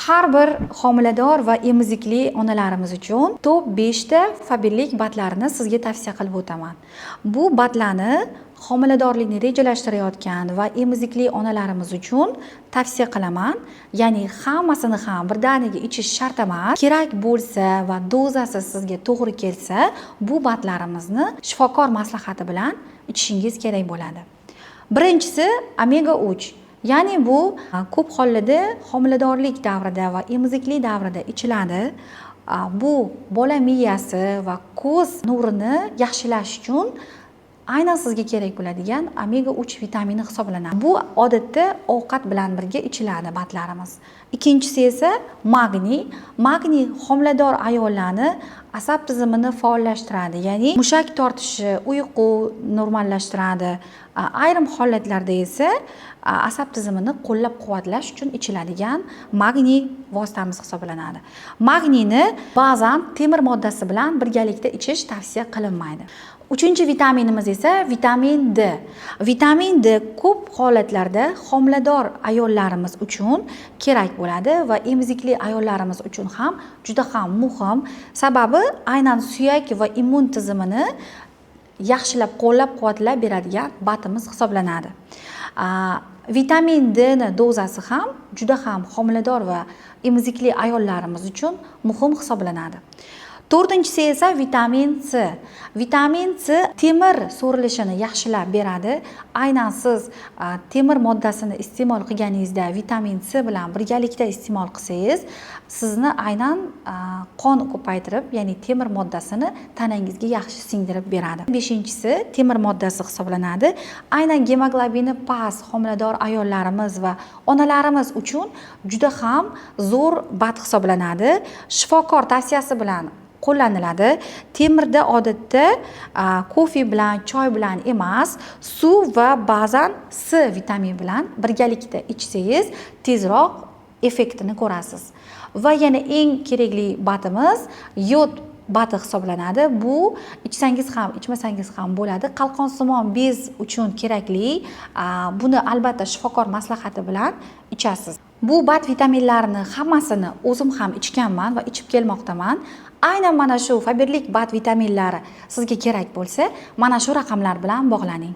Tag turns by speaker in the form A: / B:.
A: Har bir homilador va emizikli onalarimiz uchun top 5 ta Faberlik batlarini sizga tavsiya qilib o'taman. Bu batlarni homiladorlikni rejalashtirayotgan va emizikli onalarimiz uchun tavsiya qilaman. Ya'ni hammasini ham birdaniga ichish shart emas. Kerak bo'lsa va dozasi sizga to'g'ri kelsa, bu batlarimizni shifokor maslahati bilan ichishingiz kerak bo'ladi. Birinchisi omega 3. Ya'ni bu ko'p hollarda homiladorlik davrida va emiziklik davrida ichiladi. Bu bola miyasi va ko'z nurini yaxshilash uchun aynan sizga kerak bo'ladigan omega 3 vitamini hisoblanadi. Bu odatda ovqat bilan birga ichiladi batlarimiz. Ikkinchisi esa magniy. Magniy homilador ayollarni asab tizimini faollashtiradi, ya'ni mushak tortishi, uyqu normallashtiradi. Ayrim holatlarda esa asab tizimini qo'llab-quvvatlash uchun ichiladigan magniy vositamiz hisoblanadi. Magniyni ba'zan temir moddasi bilan birgalikda ichish tavsiya qilinmaydi. Uchinchi vitaminimiz esa vitamin D. Vitamin D ko'p holatlarda homilador ayollarimiz uchun kerak bo'ladi va emizikli ayollarimiz uchun ham juda ham muhim. Sababi aynan suyak va immun tizimini yaxshilab qo'llab-quvvatlab beradigan batimiz hisoblanadi. Vitamin D ni dozasi ham juda ham homilador va emizikli ayollarimiz uchun muhim hisoblanadi. To'rtinchisi esa vitamin C. Vitamin C temir so'rilishini yaxshilab beradi. Aynan siz temir moddasini iste'mol qilganingizda vitamin C bilan birgalikda iste'mol qilsangiz, sizni aynan qon ko'paytirib, ya'ni temir moddasini tanangizga yaxshi singdirib beradi. Beshinchisi temir moddasi hisoblanadi. Aynan gemoglobini past homilador ayollarimiz va onalarimiz uchun juda ham zo'r bat hisoblanadi. Shifokor tavsiyasi bilan qo'llaniladi. Temirda odatda kofe bilan, choy bilan emas, suv va ba'zan C vitamini bilan birgalikda ichsangiz tezroq effektini ko'rasiz. Va yana eng kerakli batimiz yod bati hisoblanadi. Bu ichsangiz ham, ichmasangiz ham bo'ladi. Qalqonsimon bez uchun kerakli. Buni albatta shifokor maslahati bilan ichasiz. Bu bat vitaminlarini hammasini o'zim ham ichganman va ichib kelmoqdaman. Aynan mana shu Faberlik bat vitaminlari sizga kerak bo'lsa, mana shu raqamlar bilan bog'laning.